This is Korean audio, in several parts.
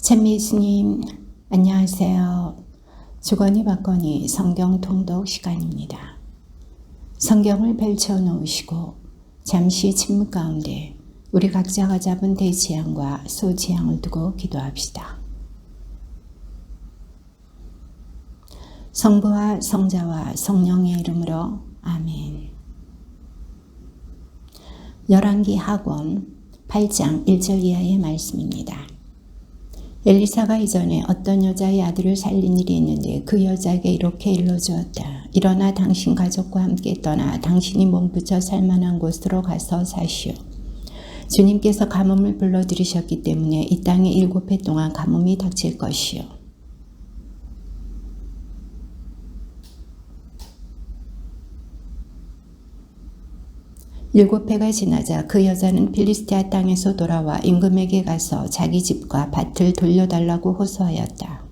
찬미 예수님, 안녕하세요. 주거니 받거니 성경 통독 시간입니다. 성경을 펼쳐 놓으시고 잠시 침묵 가운데 우리 각자가 잡은 대지향과 소지향을 두고 기도합시다. 성부와 성자와 성령의 이름으로 아멘. 열왕기 하권 8장 1절 이하의 말씀입니다. 엘리사가 이전에 어떤 여자의 아들을 살린 일이 있는데 그 여자에게 이렇게 일러주었다. 일어나 당신 가족과 함께 떠나 당신이 몸부쳐 살만한 곳으로 가서 사시오. 주님께서 가뭄을 불러들이셨기 때문에 이 땅에 7해 동안 가뭄이 닥칠 것이오. 일곱 해가 지나자 그 여자는 필리스티아 땅에서 돌아와 임금에게 가서 자기 집과 밭을 돌려달라고 호소하였다.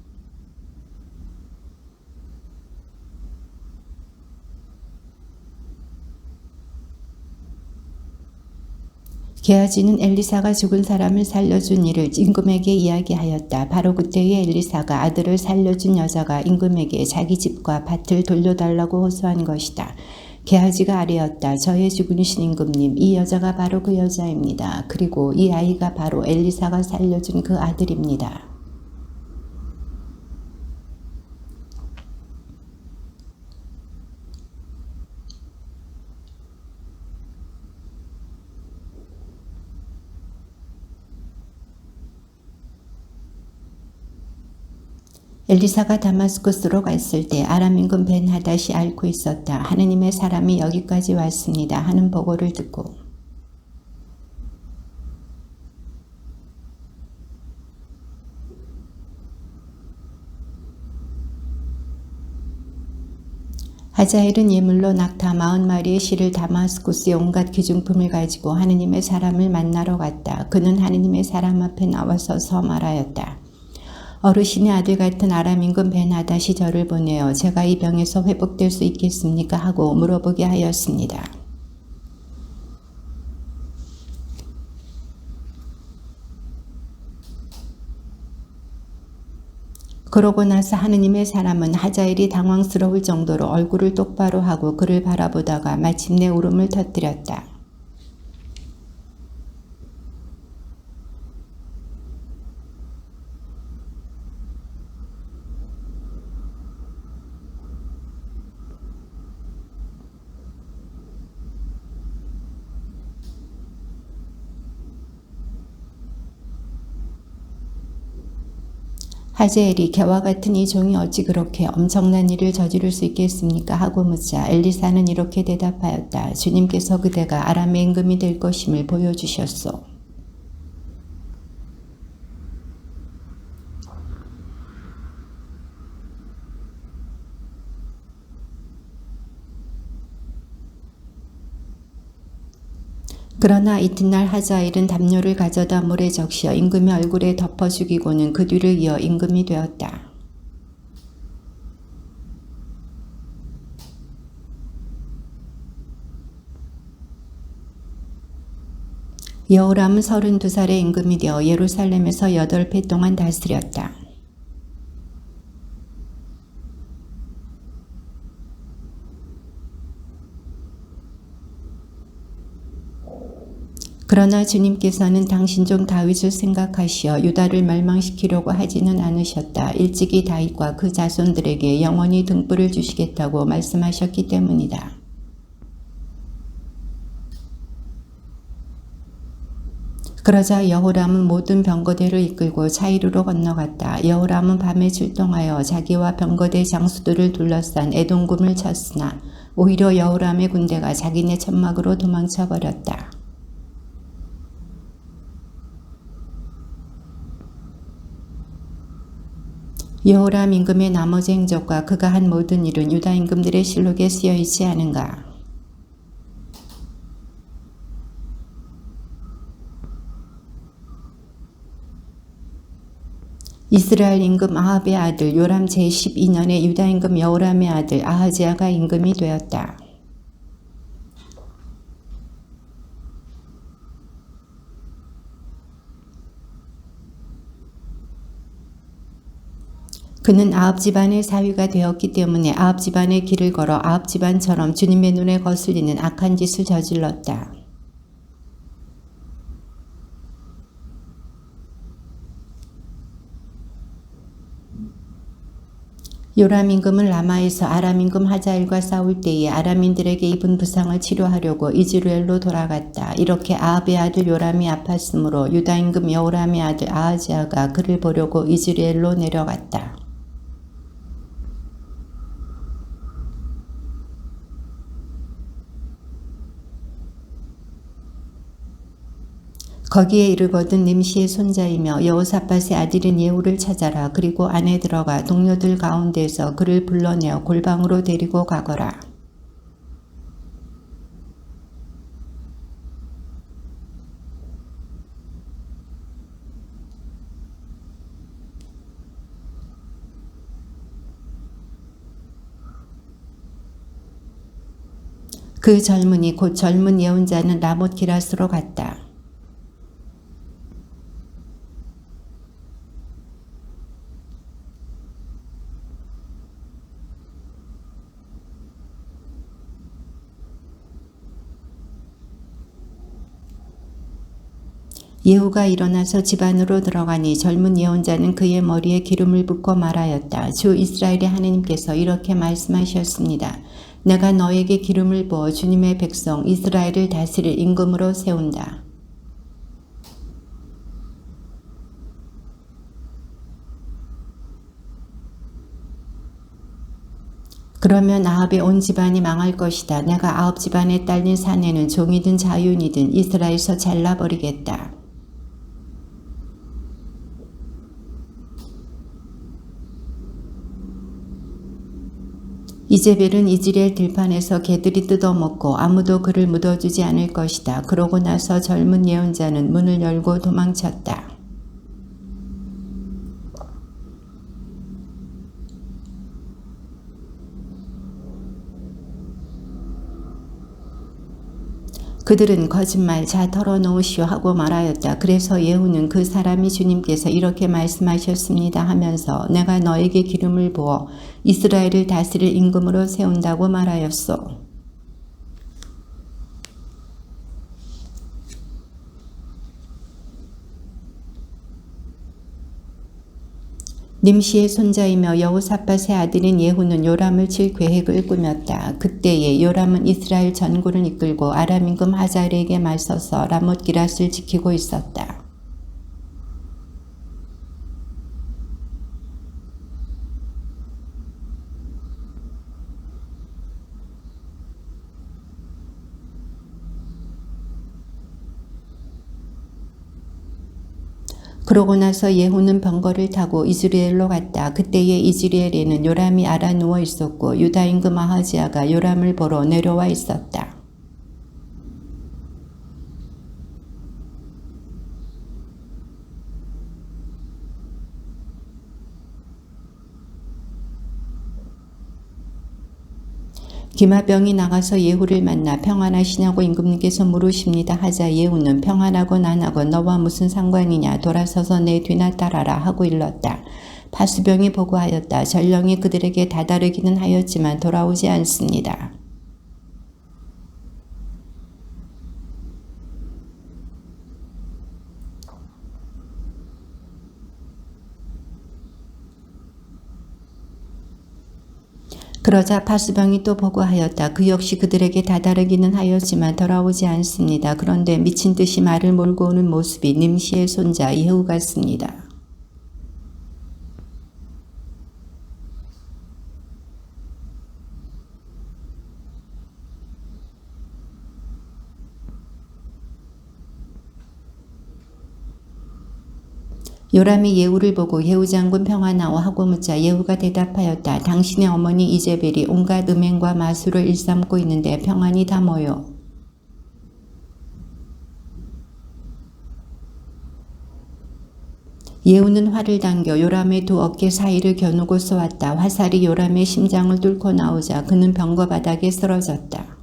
게하지는 엘리사가 죽은 사람을 살려준 일을 임금에게 이야기하였다. 바로 그때에 엘리사가 아들을 살려준 여자가 임금에게 자기 집과 밭을 돌려달라고 호소한 것이다. 게하지가 아뢰었다. 저의 죽으신 임금님, 이 여자가 바로 그 여자입니다. 그리고 이 아이가 바로 엘리사가 살려준 그 아들입니다. 엘리사가 다마스쿠스로 갔을 때 아람 임금 벤하닷이 앓고 있었다. 하느님의 사람이 여기까지 왔습니다 하는 보고를 듣고 하자엘은 예물로 낙타 40마리의 실을 다마스쿠스의 온갖 귀중품을 가지고 하느님의 사람을 만나러 갔다. 그는 하느님의 사람 앞에 나와서 말하였다. 어르신의 아들 같은 아람 임금 벤하닷이 저를 보내어 제가 이 병에서 회복될 수 있겠습니까? 하고 물어보게 하였습니다. 그러고 나서 하느님의 사람은 하자엘이 당황스러울 정도로 얼굴을 똑바로 하고 그를 바라보다가 마침내 울음을 터뜨렸다. 하자엘이 개와 같은 이 종이 어찌 그렇게 엄청난 일을 저지를 수 있겠습니까? 하고 묻자 엘리사는 이렇게 대답하였다. 주님께서 그대가 아람의 임금이 될 것임을 보여주셨소. 그러나 이튿날 하자엘은 담요를 가져다 물에 적셔 임금의 얼굴에 덮어 죽이고는 그 뒤를 이어 임금이 되었다. 여호람은 32살의 임금이 되어 예루살렘에서 8해 동안 다스렸다. 그러나 주님께서는 당신 종 다윗을 생각하시어 유다를 멸망시키려고 하지는 않으셨다. 일찍이 다윗과 그 자손들에게 영원히 등불을 주시겠다고 말씀하셨기 때문이다. 그러자 여호람은 모든 병거대를 이끌고 자이루로 건너갔다. 여호람은 밤에 출동하여 자기와 병거대 장수들을 둘러싼 에돔군을 쳤으나 오히려 여호람의 군대가 자기네 천막으로 도망쳐버렸다. 여호람 임금의 나머지 행적과 그가 한 모든 일은 유다 임금들의 실록에 쓰여 있지 않은가? 이스라엘 임금 아합의 아들 요람 제12년에 유다 임금 여호람의 아들 아하지야가 임금이 되었다. 그는 아합 집안의 사위가 되었기 때문에 아합 집안의 길을 걸어 아합 집안처럼 주님의 눈에 거슬리는 악한 짓을 저질렀다. 요람 임금은 라마에서 아람 임금 하자엘과 싸울 때에 아람인들에게 입은 부상을 치료하려고 이즈라엘로 돌아갔다. 이렇게 아합의 아들 요람이 아팠으므로 유다 임금 여호람의 아들 아하지야가 그를 보려고 이즈라엘로 내려갔다. 거기에 이르거든 nim시의 손자이며 여호사밧의 아들인 예후를 찾아라. 그리고 안에 들어가 동료들 가운데서 그를 불러내어 골방으로 데리고 가거라. 그 젊은이 곧 젊은 예언자는 라못 기럇으로 갔다. 예후가 일어나서 집 안으로 들어가니 젊은 예언자는 그의 머리에 기름을 붓고 말하였다. 주 이스라엘의 하나님께서 이렇게 말씀하셨습니다. 내가 너에게 기름을 부어 주님의 백성 이스라엘을 다스릴 임금으로 세운다. 그러면 아합의 온 집안이 망할 것이다. 내가 아합 집안에 딸린 사내는 종이든 자윤이든 이스라엘에서 잘라버리겠다. 이제벨은 이즈리엘 들판에서 개들이 뜯어먹고 아무도 그를 묻어주지 않을 것이다. 그러고 나서 젊은 예언자는 문을 열고 도망쳤다. 그들은 거짓말 자 털어놓으시오 하고 말하였다. 그래서 예후는 그 사람이 주님께서 이렇게 말씀하셨습니다 하면서 내가 너에게 기름을 부어 이스라엘을 다스릴 임금으로 세운다고 말하였소. nim시의 손자이며 여호사밧의 아들인 예후는 요람을 칠 계획을 꾸몄다. 그때에 요람은 이스라엘 전군을 이끌고 아람 임금 하자엘에게 맞서서 라못 기럇을 지키고 있었다. 그러고 나서 예후는 병거를 타고 이즈리엘로 갔다. 그때에 이즈리엘에는 요람이 알아 누워 있었고 유다 임금 아하지야가 요람을 보러 내려와 있었다. 기마병이 나가서 예후를 만나 평안하시냐고 임금님께서 물으십니다. 하자 예후는 평안하건 안 하건 너와 무슨 상관이냐 돌아서서 내 뒤나 따라라 하고 일렀다. 파수병이 보고하였다. 전령이 그들에게 다다르기는 하였지만 돌아오지 않습니다. 그러자 파수병이 또 보고하였다. 그 역시 그들에게 다다르기는 하였지만 돌아오지 않습니다. 그런데 미친 듯이 말을 몰고 오는 모습이 nim시의 손자 예후 같습니다. 요람이 예후를 보고 예후 장군 평안하오 하고 묻자 예후가 대답하였다. 당신의 어머니 이제벨이 온갖 음행과 마술을 일삼고 있는데 평안이 다 뭐요. 예후는 활을 당겨 요람의 두 어깨 사이를 겨누고 쏘았다. 화살이 요람의 심장을 뚫고 나오자 그는 병거 바닥에 쓰러졌다.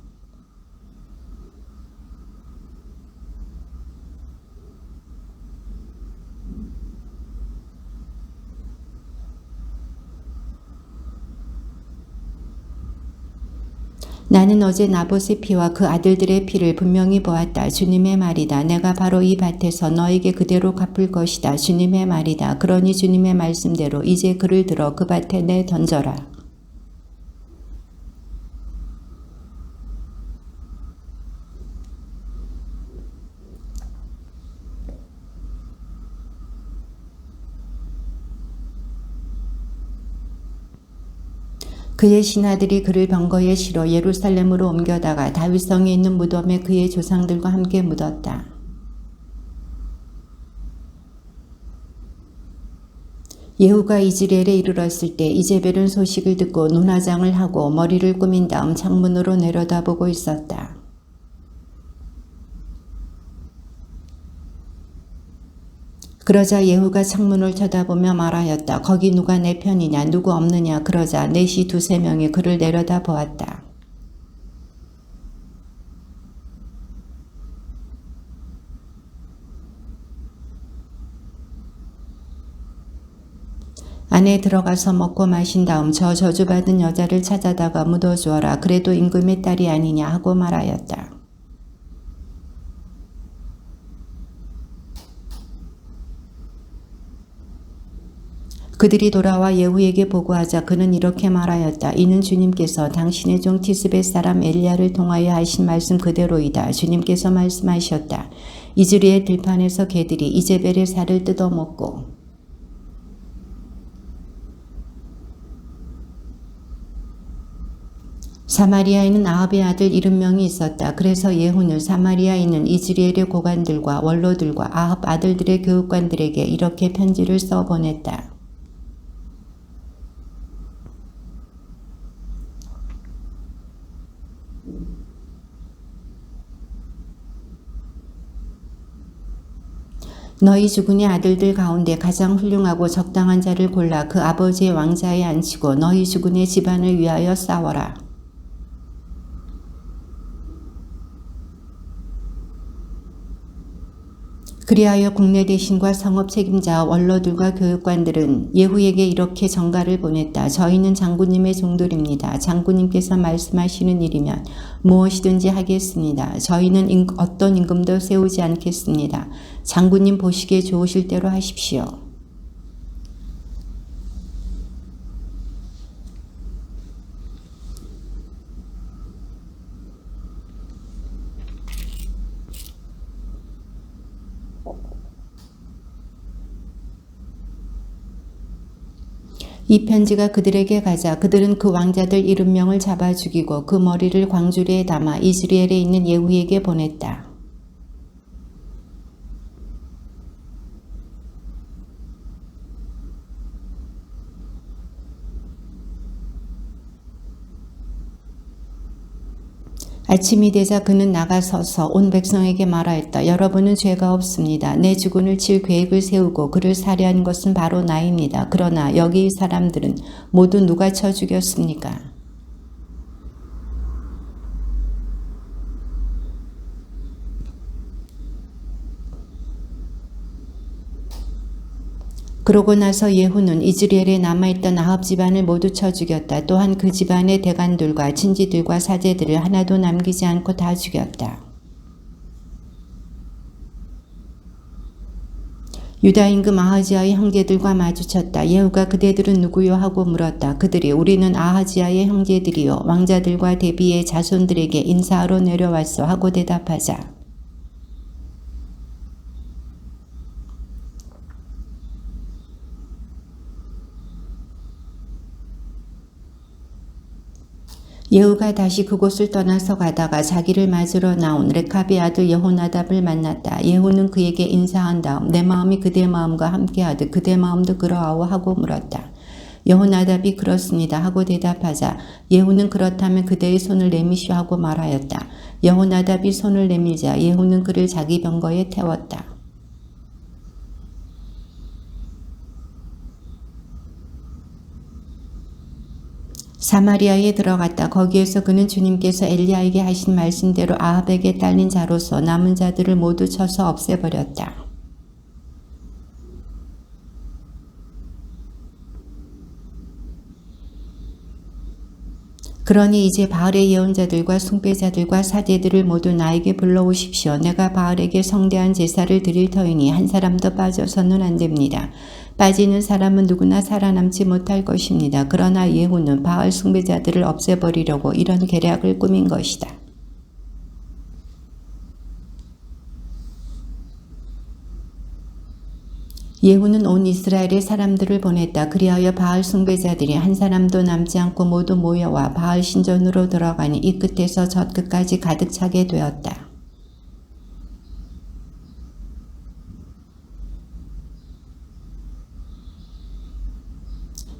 나는 어제 나봇의 피와 그 아들들의 피를 분명히 보았다. 주님의 말이다. 내가 바로 이 밭에서 너에게 그대로 갚을 것이다. 주님의 말이다. 그러니 주님의 말씀대로 이제 그를 들어 그 밭에 내 던져라. 그의 신하들이 그를 병거에 실어 예루살렘으로 옮겨다가 다윗성에 있는 무덤에 그의 조상들과 함께 묻었다. 예후가 이즈리엘에 이르렀을 때 이제벨은 소식을 듣고 눈화장을 하고 머리를 꾸민 다음 창문으로 내려다보고 있었다. 그러자 예후가 창문을 쳐다보며 말하였다. 거기 누가 내 편이냐 누구 없느냐. 그러자 넷이 두세 명이 그를 내려다보았다. 안에 들어가서 먹고 마신 다음 저 저주받은 여자를 찾아다가 묻어주어라. 그래도 임금의 딸이 아니냐 하고 말하였다. 그들이 돌아와 예후에게 보고하자 그는 이렇게 말하였다. 이는 주님께서 당신의 종 디스벳 사람 엘리야를 통하여 하신 말씀 그대로이다. 주님께서 말씀하셨다. 이즈리엘 들판에서 개들이 이제벨의 살을 뜯어먹고 사마리아에는 아합의 아들 70명이 있었다. 그래서 예후는 사마리아에 있는 이즈리엘의 고관들과 원로들과 아합 아들들의 교육관들에게 이렇게 편지를 써보냈다. 너희 주군의 아들들 가운데 가장 훌륭하고 적당한 자를 골라 그 아버지의 왕자에 앉히고 너희 주군의 집안을 위하여 싸워라. 그리하여 국내 대신과 성읍 책임자와 원로들과 교육관들은 예후에게 이렇게 전가를 보냈다. 저희는 장군님의 종들입니다. 장군님께서 말씀하시는 일이면 무엇이든지 하겠습니다. 저희는 어떤 임금도 세우지 않겠습니다. 장군님 보시기에 좋으실 대로 하십시오. 이 편지가 그들에게 가자 그들은 그 왕자들 70명을 잡아 죽이고 그 머리를 광주리에 담아 이스라엘에 있는 예후에게 보냈다. 아침이 되자 그는 나가서서 온 백성에게 말하였다. 여러분은 죄가 없습니다. 내 주군을 칠 계획을 세우고 그를 살해한 것은 바로 나입니다. 그러나 여기 이 사람들은 모두 누가 쳐 죽였습니까? 그러고 나서 예후는 이즈리엘에 남아있던 아합 집안을 모두 쳐 죽였다. 또한 그 집안의 대관들과 친지들과 사제들을 하나도 남기지 않고 다 죽였다. 유다 임금 아하지야의 형제들과 마주쳤다. 예후가 그대들은 누구요 하고 물었다. 그들이 우리는 아하지야의 형제들이요 왕자들과 대비의 자손들에게 인사하러 내려왔어 하고 대답하자. 예후가 다시 그곳을 떠나서 가다가 자기를 맞으러 나온 레캅의 아들 여호나답을 만났다. 예후는 그에게 인사한 다음 내 마음이 그대 마음과 함께하듯 그대 마음도 그러하오 하고 물었다. 여호나답이 그렇습니다 하고 대답하자 예후는 그렇다면 그대의 손을 내미시오 하고 말하였다. 여호나답이 손을 내밀자 예후는 그를 자기 병거에 태웠다. 사마리아에 들어갔다. 거기에서 그는 주님께서 엘리야에게 하신 말씀대로 아합에게 딸린 자로서 남은 자들을 모두 쳐서 없애버렸다. 그러니 이제 바알의 예언자들과 숭배자들과 사제들을 모두 나에게 불러오십시오. 내가 바알에게 성대한 제사를 드릴 터이니 한 사람도 빠져서는 안 됩니다. 빠지는 사람은 누구나 살아남지 못할 것입니다. 그러나 예후는 바알 숭배자들을 없애버리려고 이런 계략을 꾸민 것이다. 예후는 온 이스라엘의 사람들을 보냈다. 그리하여 바알 숭배자들이 한 사람도 남지 않고 모두 모여와 바알 신전으로 들어가니 이 끝에서 저 끝까지 가득 차게 되었다.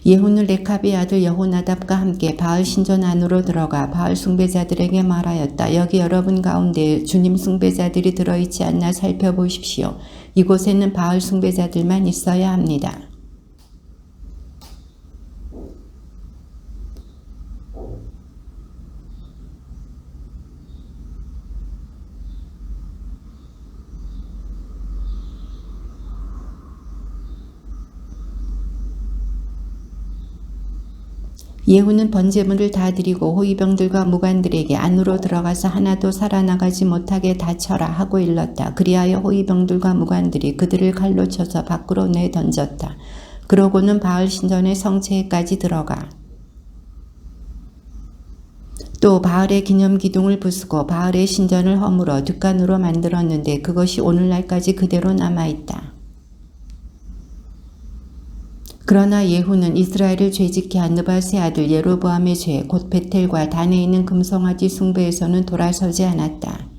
예후는 레캅의 아들 여호나답과 함께 바알 신전 안으로 들어가 바알 숭배자들에게 말하였다. 여기 여러분 가운데 주님 숭배자들이 들어있지 않나 살펴보십시오. 이곳에는 바알 숭배자들만 있어야 합니다. 예후는 번제물을 다 드리고 호위병들과 무관들에게 안으로 들어가서 하나도 살아나가지 못하게 닫혀라 하고 일렀다. 그리하여 호위병들과 무관들이 그들을 칼로 쳐서 밖으로 내던졌다. 그러고는 바알 신전의 성체까지 들어가 또 바알의 기념기둥을 부수고 바알의 신전을 허물어 뒷간으로 만들었는데 그것이 오늘날까지 그대로 남아있다. 그러나 예후는 이스라엘을 죄짓게 한 느밧의 아들 예로보암의 죄 곧 베텔과 단에 있는 금송아지 숭배에서는 돌아서지 않았다.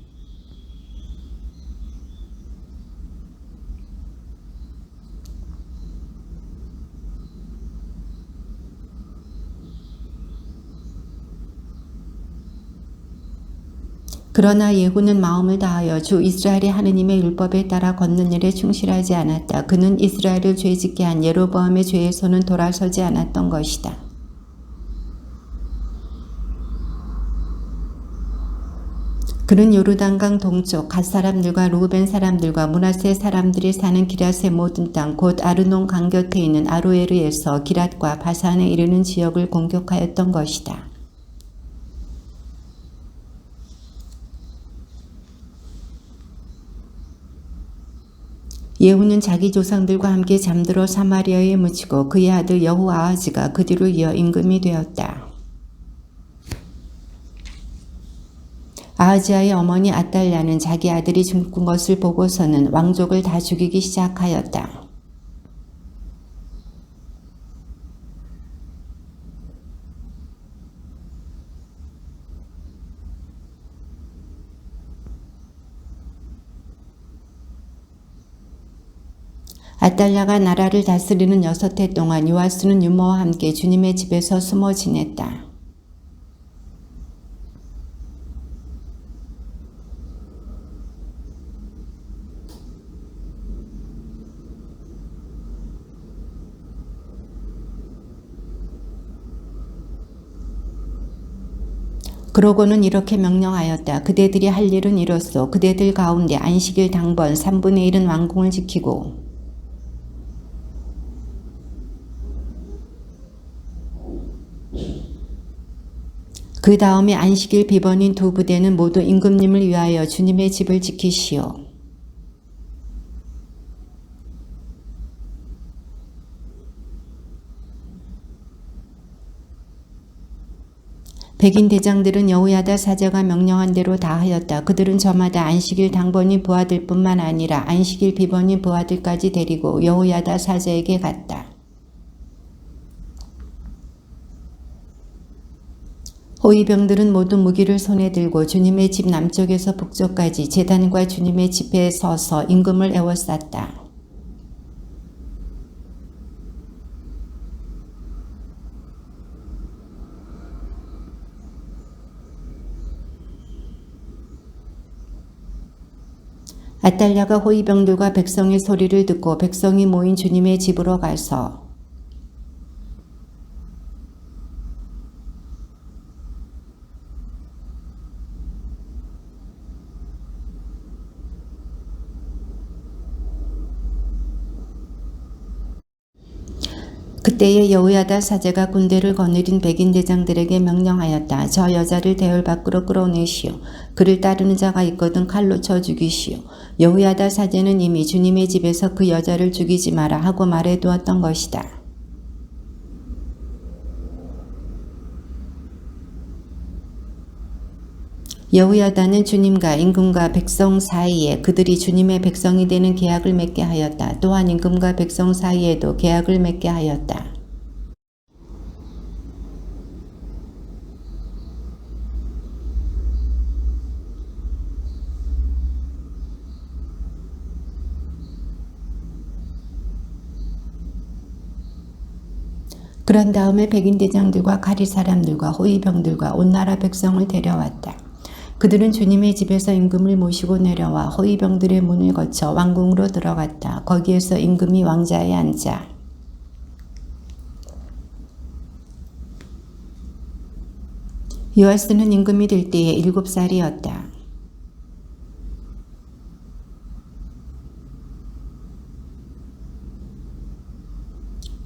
그러나 예후는 마음을 다하여 주 이스라엘의 하느님의 율법에 따라 걷는 일에 충실하지 않았다. 그는 이스라엘을 죄짓게 한 예로보암의 죄에서는 돌아서지 않았던 것이다. 그는 요르단강 동쪽 갓 사람들과 루벤 사람들과 므낫세 사람들이 사는 기럇의 모든 땅 곧 아르논 강 곁에 있는 아로에르에서 기랏과 바산에 이르는 지역을 공격하였던 것이다. 예후는 자기 조상들과 함께 잠들어 사마리아에 묻히고 그의 아들 여호아하즈가 그 뒤로 이어 임금이 되었다. 아하지야의 어머니 아달랴는 자기 아들이 죽은 것을 보고서는 왕족을 다 죽이기 시작하였다. 아달랴가 나라를 다스리는 6해 동안 요아스는 유모와 함께 주님의 집에서 숨어 지냈다. 그러고는 이렇게 명령하였다. 그대들이 할 일은 이렇소. 그대들 가운데 안식일 당번 3분의 1은 왕궁을 지키고 그 다음에 안식일 비번인 2부대는 모두 임금님을 위하여 주님의 집을 지키시오. 백인 대장들은 여호야다 사제가 명령한 대로 다 하였다. 그들은 저마다 안식일 당번이 부하들 뿐만 아니라 안식일 비번이 부하들까지 데리고 여호야다 사제에게 갔다. 호위병들은 모두 무기를 손에 들고 주님의 집 남쪽에서 북쪽까지 제단과 주님의 집에 서서 임금을 에워쌌다. 아달랴가 호위병들과 백성의 소리를 듣고 백성이 모인 주님의 집으로 가서 그때에 여호야다 사제가 군대를 거느린 백인 대장들에게 명령하였다. 저 여자를 대궐 밖으로 끌어내시오. 그를 따르는 자가 있거든 칼로 쳐 죽이시오. 여호야다 사제는 이미 주님의 집에서 그 여자를 죽이지 마라 하고 말해두었던 것이다. 여호야다는 주님과 임금과 백성 사이에 그들이 주님의 백성이 되는 계약을 맺게 하였다. 또한 임금과 백성 사이에도 계약을 맺게 하였다. 그런 다음에 백인 대장들과 가리 사람들과 호위병들과 온 나라 백성을 데려왔다. 그들은 주님의 집에서 임금을 모시고 내려와 호위병들의 문을 거쳐 왕궁으로 들어갔다. 거기에서 임금이 왕자에 앉아 요아스는 임금이 될 때에 7살이었다.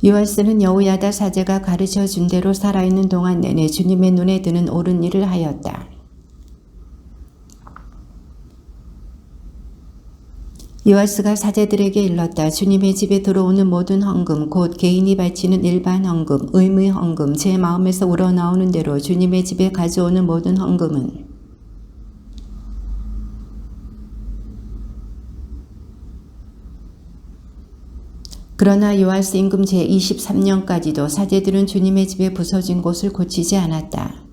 요아스는 여호야다 사제가 가르쳐 준 대로 살아있는 동안 내내 주님의 눈에 드는 옳은 일을 하였다. 요아스가 사제들에게 일렀다. 주님의 집에 들어오는 모든 헌금, 곧 개인이 바치는 일반 헌금, 의무 헌금, 제 마음에서 우러나오는 대로 주님의 집에 가져오는 모든 헌금은 그러나 요아스 임금 제23년까지도 사제들은 주님의 집에 부서진 곳을 고치지 않았다.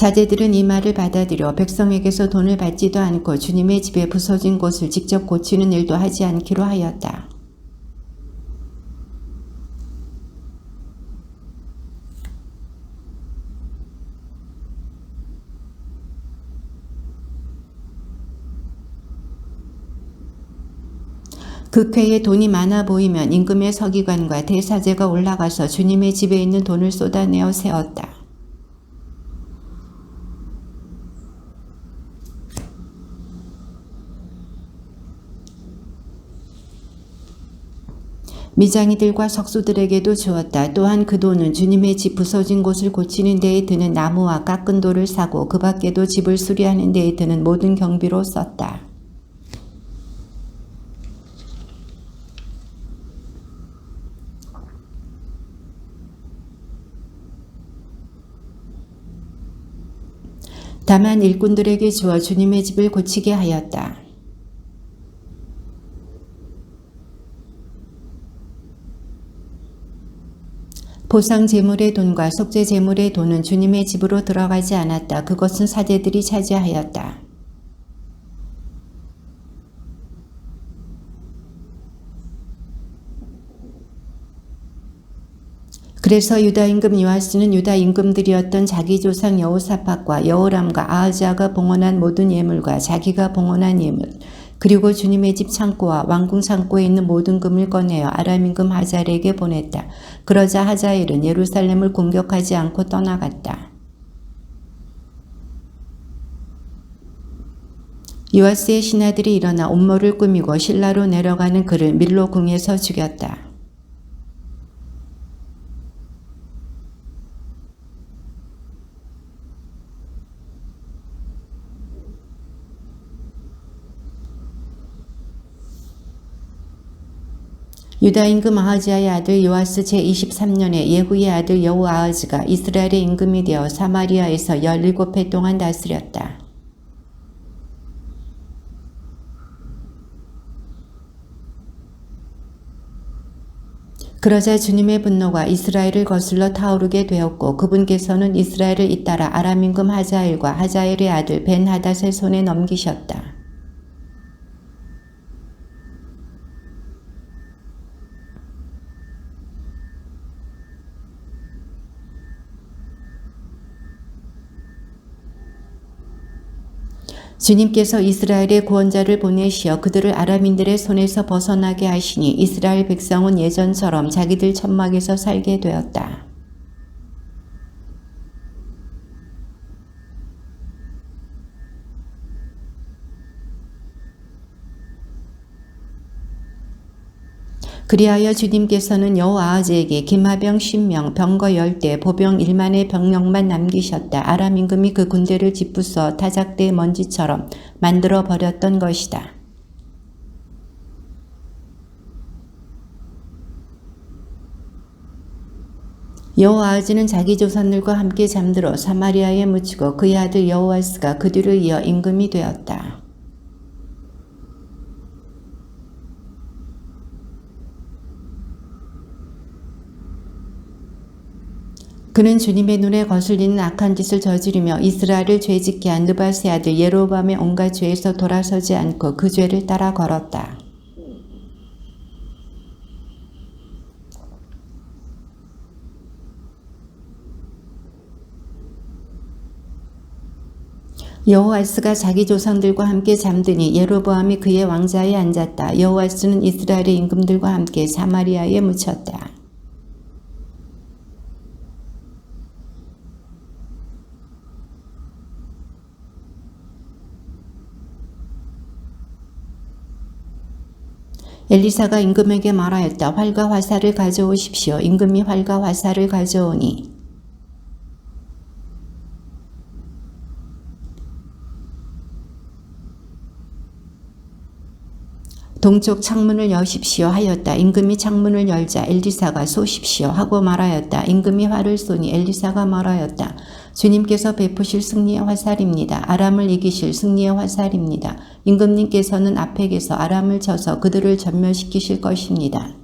사제들은 이 말을 받아들여 백성에게서 돈을 받지도 않고 주님의 집에 부서진 곳을 직접 고치는 일도 하지 않기로 하였다. 극회에 돈이 많아 보이면 임금의 서기관과 대사제가 올라가서 주님의 집에 있는 돈을 쏟아내어 세웠다. 미장이들과 석수들에게도 주었다. 또한 그 돈은 주님의 집 부서진 곳을 고치는 데에 드는 나무와 깎은 돌을 사고 그 밖에도 집을 수리하는 데에 드는 모든 경비로 썼다. 다만 일꾼들에게 주어 주님의 집을 고치게 하였다. 보상 제물의 돈과 속죄 제물의 돈은 주님의 집으로 들어가지 않았다. 그것은 사제들이 차지하였다. 그래서 유다 임금 요아스는 유다 임금들이었던 자기 조상 여호사밧과 여호람과 아하즈아가 봉헌한 모든 예물과 자기가 봉헌한 예물 그리고 주님의 집 창고와 왕궁 창고에 있는 모든 금을 꺼내어 아람 임금 하자엘에게 보냈다. 그러자 하자엘은 예루살렘을 공격하지 않고 떠나갔다. 요아스의 신하들이 일어나 음모를 꾸미고 실라로 내려가는 그를 밀로 궁에서 죽였다. 유다 임금 아하지야의 아들 요아스 제23년에 예후의 아들 여호아하즈가 이스라엘의 임금이 되어 사마리아에서 17해 동안 다스렸다. 그러자 주님의 분노가 이스라엘을 거슬러 타오르게 되었고 그분께서는 이스라엘을 잇따라 아람 임금 하자엘과 하자엘의 아들 벤하닷의 손에 넘기셨다. 주님께서 이스라엘의 구원자를 보내시어 그들을 아람인들의 손에서 벗어나게 하시니 이스라엘 백성은 예전처럼 자기들 천막에서 살게 되었다. 그리하여 주님께서는 여호아하즈에게 기마병 10명, 병거 10대, 보병 1만의 병력만 남기셨다. 아람 임금이 그 군대를 짓부숴 타작대의 먼지처럼 만들어 버렸던 것이다. 여호아하즈는 자기 조상들과 함께 잠들어 사마리아에 묻히고 그의 아들 여호아스가 그 뒤를 이어 임금이 되었다. 그는 주님의 눈에 거슬리는 악한 짓을 저지르며 이스라엘을 죄짓게 한 느밧의 아들 예로보암의 온갖 죄에서 돌아서지 않고 그 죄를 따라 걸었다. 여호아스가 자기 조상들과 함께 잠드니 예로보암이 그의 왕좌에 앉았다. 여호아스는 이스라엘의 임금들과 함께 사마리아에 묻혔다. 엘리사가 임금에게 말하였다. 활과 화살을 가져오십시오. 임금이 활과 화살을 가져오니 동쪽 창문을 여십시오 하였다. 임금이 창문을 열자 엘리사가 쏘십시오 하고 말하였다. 임금이 활을 쏘니 엘리사가 말하였다. 주님께서 베푸실 승리의 화살입니다. 아람을 이기실 승리의 화살입니다. 임금님께서는 앞에 계서 아람을 쳐서 그들을 전멸시키실 것입니다.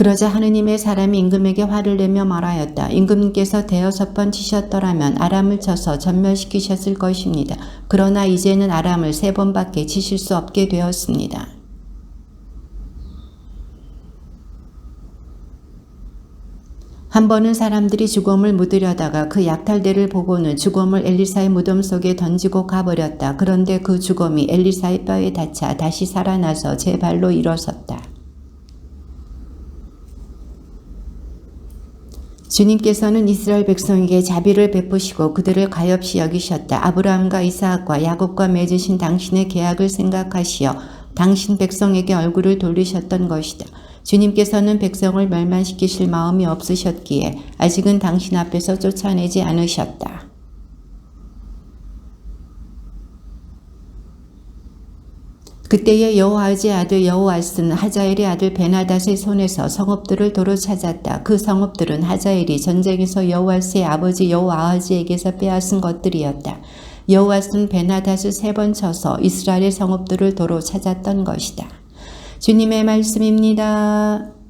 그러자 하느님의 사람이 임금에게 화를 내며 말하였다. 임금님께서 대여섯 번 치셨더라면 아람을 쳐서 전멸시키셨을 것입니다. 그러나 이제는 아람을 3번밖에 치실 수 없게 되었습니다. 한 번은 사람들이 죽음을 묻으려다가 그 약탈대를 보고는 죽음을 엘리사의 무덤 속에 던지고 가버렸다. 그런데 그 죽음이 엘리사의 뼈에 닿자 다시 살아나서 제 발로 일어섰다. 주님께서는 이스라엘 백성에게 자비를 베푸시고 그들을 가엾이 여기셨다. 아브라함과 이삭과 야곱과 맺으신 당신의 계약을 생각하시어 당신 백성에게 얼굴을 돌리셨던 것이다. 주님께서는 백성을 멸망시키실 마음이 없으셨기에 아직은 당신 앞에서 쫓아내지 않으셨다. 그때에 여호아하즈의 아들 여호아스는 하자엘의 아들 베나닷의 손에서 성읍들을 도로 찾았다. 그 성읍들은 하자엘이 전쟁에서 여호아스의 아버지 여호아하즈에게서 빼앗은 것들이었다. 여호아스는 베나닷을 3번 쳐서 이스라엘의 성읍들을 도로 찾았던 것이다. 주님의 말씀입니다.